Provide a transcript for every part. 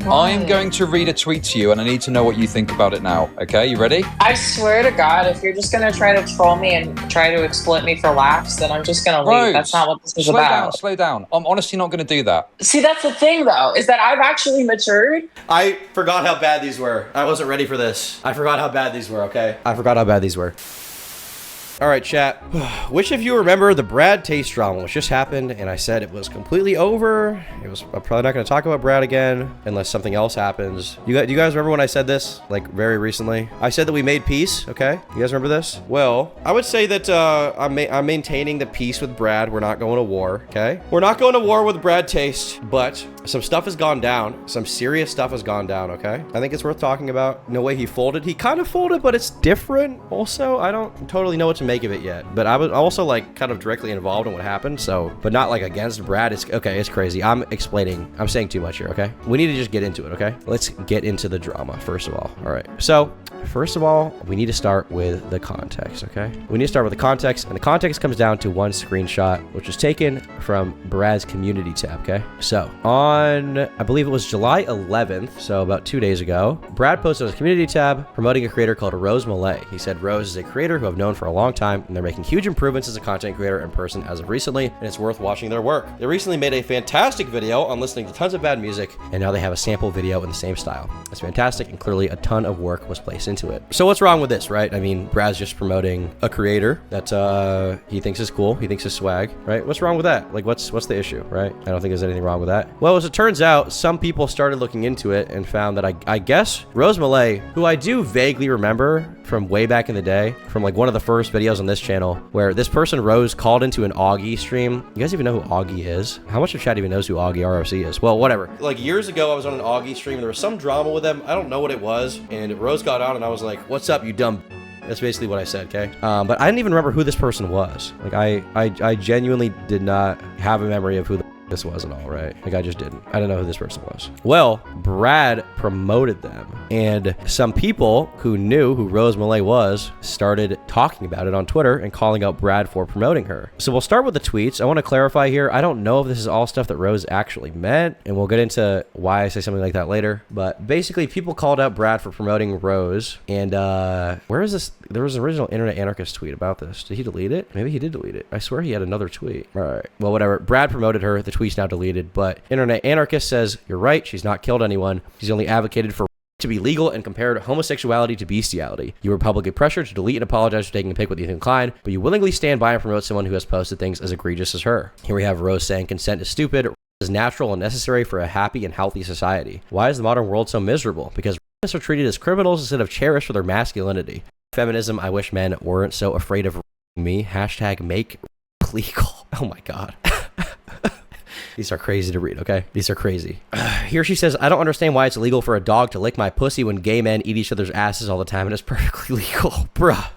I'm going to read a tweet to you and I need to know what you think about it now. Okay, you ready? I swear to God, if you're just gonna try to troll me and try to exploit me for laughs, then I'm just gonna leave. That's not what this is about. Slow down. I'm honestly not going to do that. See, that's the thing, though, is that I've actually matured. I forgot how bad these were. I wasn't ready for this. I forgot how bad these were, okay? I forgot how bad these were. All right, chat. Which of you remember the Brad Taste drama, which just happened, and I said it was completely over? I'm probably not going to talk about Brad again unless something else happens. You guys remember when I said this, like, very recently? I said that we made peace, okay? You guys remember this? Well, I would say that I'm maintaining the peace with Brad. We're not going to war, okay? We're not going to war with Brad Taste, but some stuff has gone down. Some serious stuff has gone down, okay? I think it's worth talking about. No way he folded. He kind of folded, but it's different also. I don't totally know what to make of it yet, but I was also like kind of directly involved in what happened, so, but not like against Brad. It's okay. It's crazy. I'm saying too much here, okay? We need to just get into it, okay? Let's get into the drama first of all. All right, so first of all, we need to start with the context, okay? We need to start with the context, and the context comes down to one screenshot, which was taken from Brad's community tab, okay? So on, I believe it was July 11th, so about 2 days ago, Brad posted on his community tab promoting a creator called Rose Malay. He said Rose is a creator who I've known for a long time, and they're making huge improvements as a content creator in person as of recently, and it's worth watching their work. They recently made a fantastic video on listening to tons of bad music, and now they have a sample video in the same style. It's fantastic, and clearly a ton of work was placed into it. So what's wrong with this, right? I mean, Brad's just promoting a creator that he thinks is cool, he thinks is swag, right? What's wrong with that? Like, what's the issue, right? I don't think there's anything wrong with that. Well, as it turns out, some people started looking into it and found that I guess Rose Malay, who I do vaguely remember from way back in the day, from like one of the first videos on this channel, where this person, Rose, called into an Augie stream. You guys even know who Augie is? How much of chat even knows who Augie ROC is? Well, whatever. Like years ago, I was on an Augie stream and there was some drama with them. I don't know what it was. And Rose got on and I was like, what's up, you dumb? That's basically what I said, okay? But I didn't even remember who this person was. Like I genuinely did not have a memory of who this was at all, right? Like I just didn't. I don't know who this person was. Well, Brad promoted them, and some people who knew who Rose Malay was started talking about it on Twitter and calling out Brad for promoting her. So we'll start with the tweets. I want to clarify here. I don't know if this is all stuff that Rose actually meant, and we'll get into why I say something like that later. But basically, people called out Brad for promoting Rose, and where is this? There was an original Internet Anarchist tweet about this. Did he delete it? Maybe he did delete it. I swear he had another tweet. All right. Well, whatever. Brad promoted her. The tweet's now deleted, but Internet Anarchist says, you're right, she's not killed anyone. She's only advocated for to be legal and compared homosexuality to bestiality. You were publicly pressured to delete and apologize for taking a pic with Ethan Klein, but you willingly stand by and promote someone who has posted things as egregious as her. Here we have Rose saying consent is stupid, is natural and necessary for a happy and healthy society. Why is the modern world so miserable? Because rapists are treated as criminals instead of cherished for their masculinity. Feminism, I wish men weren't so afraid of me. Hashtag make legal. Oh my God. These are crazy to read, okay? These are crazy. Here she says, I don't understand why it's illegal for a dog to lick my pussy when gay men eat each other's asses all the time, and it's perfectly legal. Bruh.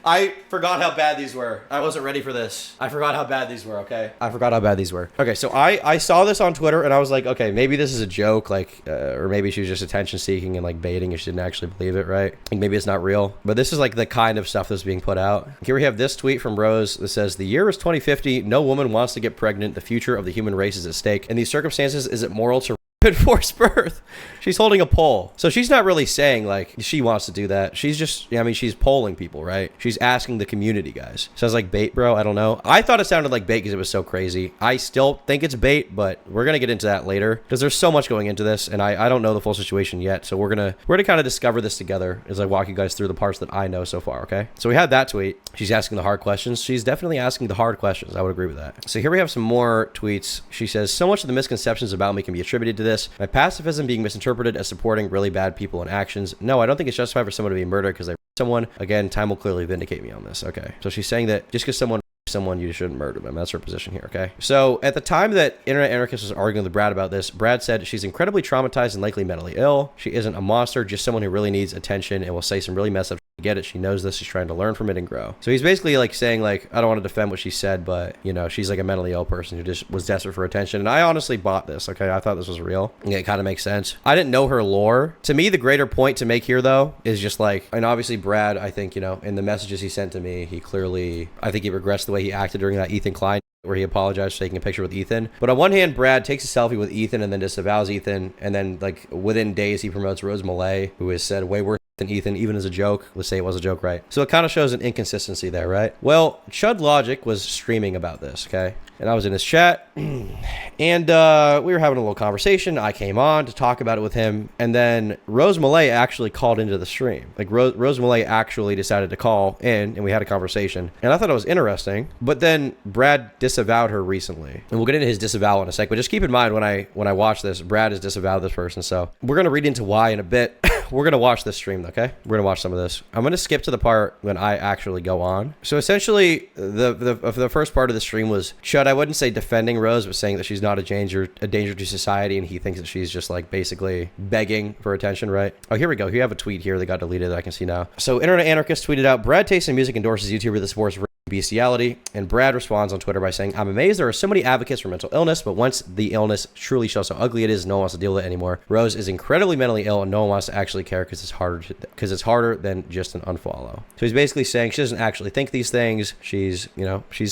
I forgot how bad these were. I wasn't ready for this. I forgot how bad these were, okay? I forgot how bad these were. Okay, so I saw this on Twitter, and I was like, okay, maybe this is a joke, like, or maybe she was just attention-seeking and, like, baiting and she didn't actually believe it, right? Like, maybe it's not real. But this is, like, the kind of stuff that's being put out. Here we have this tweet from Rose that says, the year is 2050. No woman wants to get pregnant. The future of the human race is at stake. In these circumstances, is it moral to forced birth? She's holding a poll. So she's not really saying like she wants to do that. She's just, I mean, she's polling people, right? She's asking the community, guys. Sounds like bait, bro. I don't know. I thought it sounded like bait because it was so crazy. I still think it's bait, but we're going to get into that later because there's so much going into this and I don't know the full situation yet. So we're going to kind of discover this together as I walk you guys through the parts that I know so far, okay? So we had that tweet. She's asking the hard questions. She's definitely asking the hard questions. I would agree with that. So here we have some more tweets. She says, so much of the misconceptions about me can be attributed to this. My pacifism being misinterpreted as supporting really bad people and actions. No, I don't think it's justified for someone to be murdered because they someone. Again, time will clearly vindicate me on this. Okay. So she's saying that just because someone, you shouldn't murder them. That's her position here, okay? So at the time that Internet Anarchist was arguing with Brad about this, Brad said she's incredibly traumatized and likely mentally ill. She isn't a monster, just someone who really needs attention and will say some really messed up get it. She knows this. She's trying to learn from it and grow. So he's basically like saying like, I don't want to defend what she said, but you know, she's like a mentally ill person who just was desperate for attention. And I honestly bought this. Okay. I thought this was real. Yeah, it kind of makes sense. I didn't know her lore. To me, the greater point to make here though, is just like, and obviously Brad, I think, you know, in the messages he sent to me, he clearly, I think he regrets the way he acted during that Ethan Klein where he apologized for taking a picture with Ethan. But on one hand, Brad takes a selfie with Ethan and then disavows Ethan. And then, like, within days, he promotes Rose Malay, who has said way worse than Ethan, even as a joke. Let's say it was a joke, right? So it kind of shows an inconsistency there, right? Well, Chud Logic was streaming about this, okay? And I was in his chat, and we were having a little conversation. I came on to talk about it with him, and then Rose Malay actually called into the stream. Like, Rose Malay actually decided to call in, and we had a conversation. And I thought it was interesting, but then Brad disavowed her recently. And we'll get into his disavowal in a sec, but just keep in mind when I watch this, Brad has disavowed this person. So we're going to read into why in a bit. We're going to watch this stream, okay? We're going to watch some of this. I'm going to skip to the part when I actually go on. So essentially, the first part of the stream was Chud, I wouldn't say defending Rose, but saying that she's not a danger to society, and he thinks that she's just like basically begging for attention, right? Oh, here we go. Here you have a tweet here that got deleted that I can see now. So Internet Anarchist tweeted out, Brad Taste in Music endorses YouTuber that supports bestiality, and Brad responds on Twitter by saying, I'm amazed there are so many advocates for mental illness, but once the illness truly shows how ugly it is, no one wants to deal with it anymore. Rose is incredibly mentally ill, and no one wants to actually care because it's harder than just an unfollow. So he's basically saying she doesn't actually think these things. She's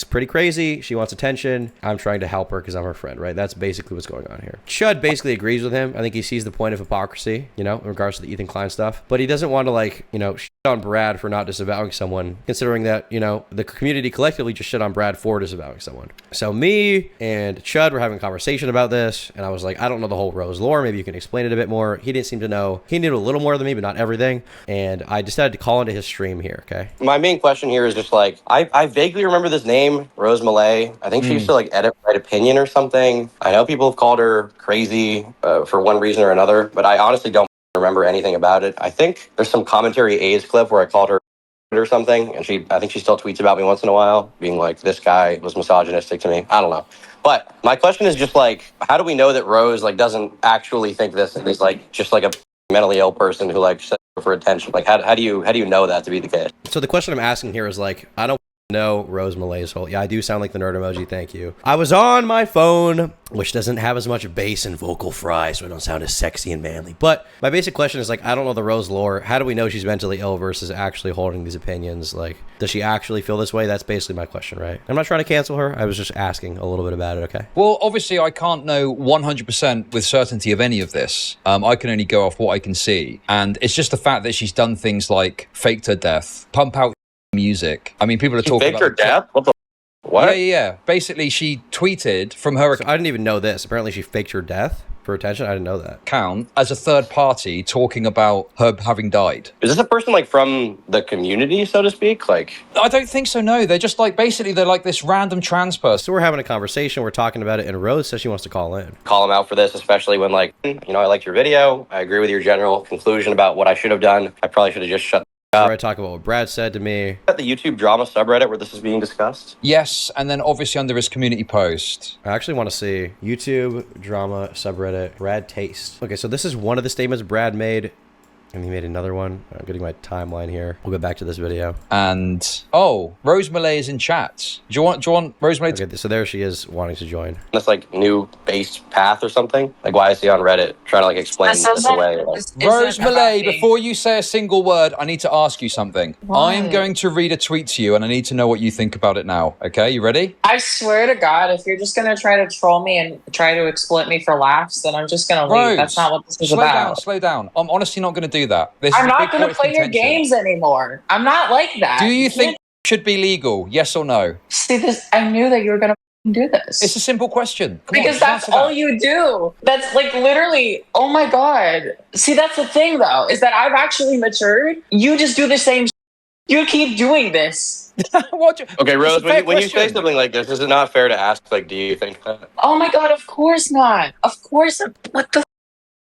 pretty crazy. She wants attention. I'm trying to help her because I'm her friend, right? That's basically what's going on here. Chud basically agrees with him. I think he sees the point of hypocrisy, in regards to the Ethan Klein stuff, but he doesn't want to shit on Brad for not disavowing someone, considering that, the community collectively just shit on Brad for disavowing someone. So me and Chud were having a conversation about this, and I was like, I don't know the whole Rose lore. Maybe you can explain it a bit more. He didn't seem to know. He knew a little more than me, but not everything. And I decided to call into his stream here, okay? My main question here is just like, I vaguely remember this name, Rose Malay. I think she used to edit Right Opinion or something. I know people have called her crazy for one reason or another, but I honestly don't remember anything about it. I think there's some commentary AIDS clip where I called her or something, and I think she still tweets about me once in a while, being like, this guy was misogynistic to me. I don't know. But my question is just how do we know that Rose doesn't actually think this and is just a mentally ill person who says for attention? How do you know that to be the case? So the question I'm asking here is I don't know Rose Malay's whole. Yeah, I do sound like the nerd emoji. Thank you. I was on my phone, which doesn't have as much bass and vocal fry, so I don't sound as sexy and manly. But my basic question is I don't know the Rose lore. How do we know she's mentally ill versus actually holding these opinions? Does she actually feel this way? That's basically my question, right? I'm not trying to cancel her. I was just asking a little bit about it, okay? Well, obviously, I can't know 100% with certainty of any of this. I can only go off what I can see. And it's just the fact that she's done things like faked her death, pump out music. I mean, people are talking about her death. What? Yeah. Basically, she tweeted from her. So I didn't even know this. Apparently, she faked her death for attention. I didn't know that. Account as a third party talking about her having died. Is this a person from the community, so to speak? I don't think so. No, they're just basically they're this random trans person. So we're having a conversation. We're talking about it, and Rose says she wants to call in. Call him out for this, especially when I liked your video. I agree with your general conclusion about what I should have done. I probably should have just shut. I talk about what Brad said to me. At the YouTube drama subreddit where this is being discussed? Yes, and then obviously under his community post. I actually want to see YouTube drama subreddit Brad Taste. Okay, so this is one of the statements Brad made. And he made another one. I'm getting my timeline here. We'll go back to this video. And, Rose Malay is in chat. Do you want Rose Malay? Okay, so there she is wanting to join. That's new base path or something? Why is he on Reddit trying to explain this away? Rose Malay, before you say a single word, I need to ask you something. Why? I'm going to read a tweet to you and I need to know what you think about it now. Okay, you ready? I swear to God, if you're just going to try to troll me and try to exploit me for laughs, then I'm just going to leave. That's not what this is about. Slow down. I'm honestly not going to do that. I'm not going to play your games anymore. I'm not like that. Do you think it should be legal? Yes or no? See this? I knew that you were going to do this. It's a simple question. Because that's all you do. That's literally, oh my God. See, that's the thing though, is that I've actually matured. You just do the same. You keep doing this. Okay, Rose, when you say something like this, is it not fair to ask, do you think that? Oh my God, of course not. Of course. What the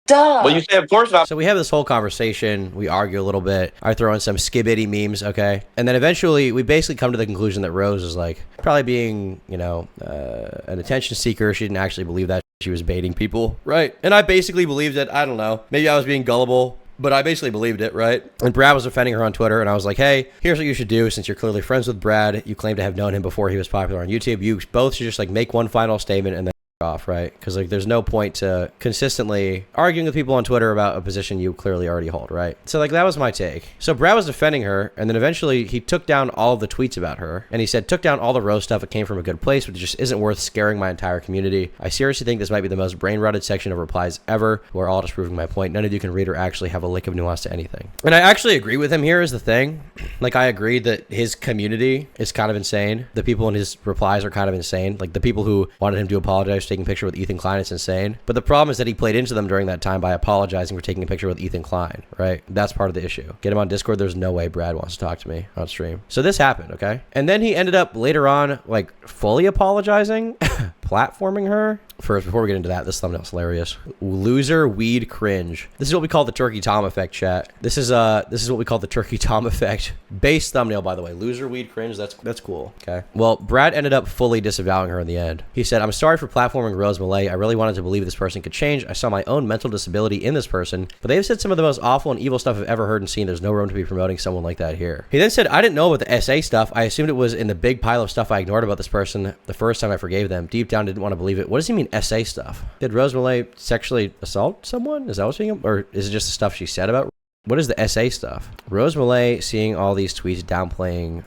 duh. Well, you say of course not. So we have this whole conversation. We argue a little bit. I throw in some skibbity memes, okay? And then eventually, we basically come to the conclusion that Rose is probably being, an attention seeker. She didn't actually believe that. She was baiting people, right? And I basically believed it. I don't know. Maybe I was being gullible. But I basically believed it, right? And Brad was offending her on Twitter, and I was like, hey, here's what you should do. Since you're clearly friends with Brad, you claim to have known him before he was popular on YouTube. You both should just make one final statement and then off, right? Because like there's no point to consistently arguing with people on Twitter about a position you clearly already hold, right? So like that was my take. So Brad was defending her, and then eventually he took down all of the tweets about her, and he said took down all the roast stuff. It came from a good place, but it just isn't worth scaring my entire community. I seriously think this might be the most brain rotted section of replies ever, who are all just proving my point. None of you can read or actually have a lick of nuance to anything. And I actually agree with him here is the thing. Like I agree that his community is kind of insane. The people in his replies are kind of insane. Like the people who wanted him to apologize taking a picture with Ethan Klein, it's insane. But the problem is that he played into them during that time by apologizing for taking a picture with Ethan Klein, right? That's part of the issue. Get him on Discord. There's no way Brad wants to talk to me on stream. So this happened, okay? And then he ended up later on like fully apologizing, platforming her. First, before we get into that, this thumbnail's hilarious. Loser weed cringe. This is what we call the Turkey Tom effect, chat. This is what we call the Turkey Tom effect. Base thumbnail, by the way. Loser weed cringe. That's cool. Okay. Well, Brad ended up fully disavowing her in the end. He said, "I'm sorry for platforming Rose Malay. I really wanted to believe this person could change. I saw my own mental disability in this person, but they've said some of the most awful and evil stuff I've ever heard and seen. There's no room to be promoting someone like that here." He then said, "I didn't know about the SA stuff. I assumed it was in the big pile of stuff I ignored about this person the first time I forgave them. Deep down, didn't want to believe it. What does he mean SA stuff? Did Rose Malay sexually assault someone? Is that what's being, or is it just the stuff she said about? What is the SA stuff? Rose Malay seeing all these tweets downplaying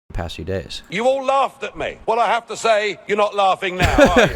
the past few days. You all laughed at me. Well, I have to say, you're not laughing now, are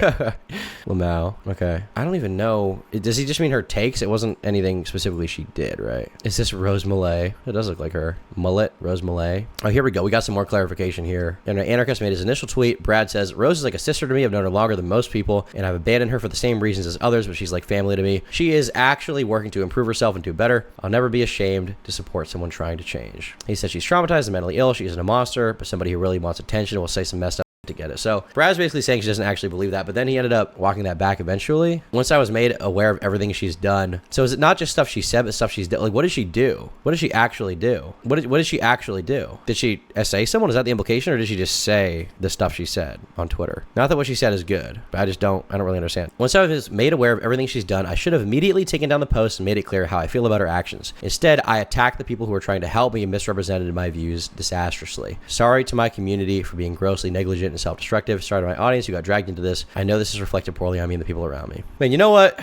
you? Lamau. Okay. I don't even know. Does he just mean her takes? It wasn't anything specifically she did, right? Is this Rose Malay? It does look like her. Mullet, Rose Malay. Oh, here we go. We got some more clarification here. And Anarchist made his initial tweet. Brad says, "Rose is like a sister to me. I've known her longer than most people, and I've abandoned her for the same reasons as others, but she's like family to me. She is actually working to improve herself and do better. I'll never be ashamed to support someone trying to change." He said she's traumatized and mentally ill. She isn't a monster, but somebody who really wants attention will say some messed up to get it. So Brad's basically saying she doesn't actually believe that, but then he ended up walking that back eventually. Once I was made aware of everything she's done. So is it not just stuff she said, but stuff she's done? Like, what did she do? What did she actually do? What did she actually do? Did she SA someone? Is that the implication, or did she just say the stuff she said on Twitter? Not that what she said is good, but I don't really understand. Once I was made aware of everything she's done, I should have immediately taken down the post and made it clear how I feel about her actions. Instead, I attacked the people who were trying to help me and misrepresented my views disastrously. Sorry to my community for being grossly negligent and self-destructive. Sorry to my audience who got dragged into this. I know this is reflected poorly on me and the people around me." Man, you know what?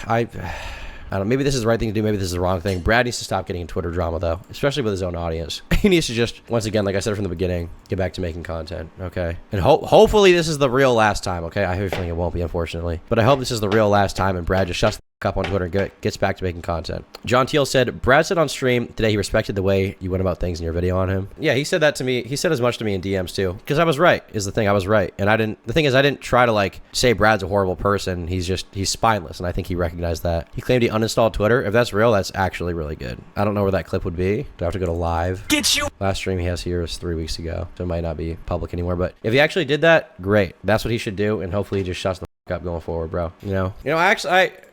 I don't know, maybe this is the right thing to do, maybe this is the wrong thing. Brad needs to stop getting in Twitter drama, though, especially with his own audience. He needs to just, once again, like I said from the beginning, get back to making content, okay? And hopefully this is the real last time, okay? I have a feeling it won't be, unfortunately. But I hope this is the real last time and Brad just shuts the up on Twitter and gets back to making content. John Teal said, "Brad said on stream today he respected the way you went about things in your video on him." Yeah, he said that to me. He said as much to me in DMs too. Because I was right, is the thing. I was right. And the thing is, I didn't try to like say Brad's a horrible person. He's spineless. And I think he recognized that. He claimed he uninstalled Twitter. If that's real, that's actually really good. I don't know where that clip would be. Do I have to go to live? Get you. Last stream he has here is 3 weeks ago. So it might not be public anymore. But if he actually did that, great. That's what he should do. And hopefully he just shuts the up going forward, bro.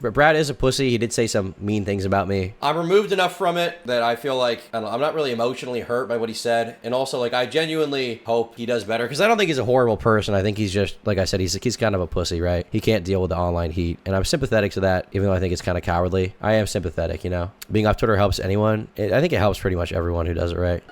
Brad is a pussy. He did say some mean things about me. I'm removed enough from it that I feel like I'm not really emotionally hurt by what he said, and also like I genuinely hope he does better because I don't think he's a horrible person. I think he's just, like I said, he's kind of a pussy, right? He can't deal with the online heat, and I'm sympathetic to that, even though I think it's kind of cowardly. I am sympathetic, you know. Being off Twitter helps anyone. I think it helps pretty much everyone who does it right.